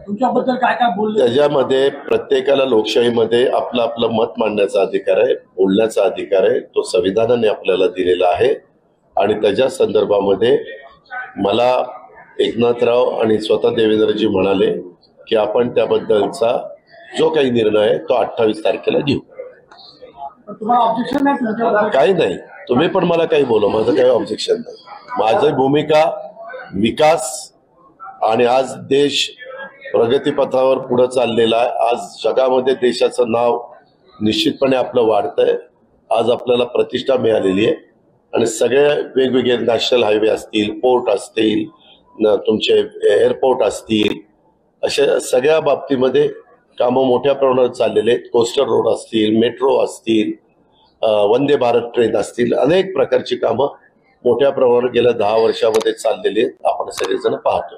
तुमच्याबद्दल काय काय बोलले? त्याच्यामध्ये प्रत्येकाला लोकशाहीमध्ये आपलं आपलं मत मांडण्याचा अधिकार आहे, बोलण्याचा अधिकार आहे, तो संविधानाने आपल्याला दिलेला आहे। आणि त्याच्या संदर्भामध्ये मला एकनाथराव आणि स्वतः देवेंद्रजी म्हणाले की आपण त्याबद्दलचा जो काही निर्णय आहे तो 28 तारखेला घेऊ। तुम्हाला ऑब्जेक्शन नाही? काही नाही, तुम्ही पण मला काही बोला, माझं काही ऑब्जेक्शन नाही। माझी भूमिका विकास आणि आज देश प्रगतीपथावर पुढे चाललेला आहे। आज जगामध्ये देशाचं नाव निश्चितपणे आपलं वाढतंय। आज आपल्याला प्रतिष्ठा मिळालेली आहे आणि सगळे वेगवेगळे नॅशनल हायवे असतील, पोर्ट असतील, तुमचे एअरपोर्ट असतील, अशा सगळ्या बाबतीमध्ये कामं मोठ्या प्रमाणात चाललेले आहेत। कोस्टल रोड असतील, मेट्रो असतील, वंदे भारत ट्रेन असतील, अनेक प्रकारची कामं मोठ्या प्रमाणात गेल्या 10 वर्षामध्ये चाललेली आहेत, आपण सगळेजण पाहतो।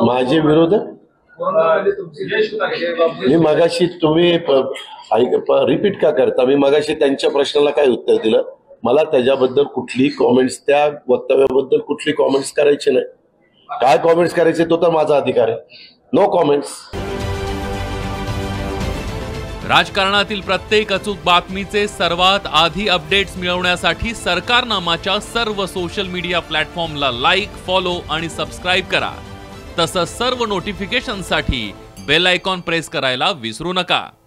माझे विरोध मी मगाशी तुम्ही रिपीट का करता? मी मगाशी त्यांच्या प्रश्नाला काय उत्तर दिलं? मला त्याच्याबद्दल कुठली कॉमेंट्स, त्या वक्तव्याबद्दल कुठली कॉमेंट्स करायची नाही। काय कॉमेंट्स करायचे तो तर माझा अधिकार आहे। No comments. राजकारणातील प्रत्येक अचूक बातमीचे सर्वात आधी अपडेट्स मिळवण्यासाठी सरकारनामाच्या सर्व सोशल मीडिया प्लॅटफॉर्मला लाईक, फॉलो आणि सबस्क्राईब करा। तसंच सर्व नोटिफिकेशनसाठी बेल आयकॉन प्रेस करायला विसरू नका।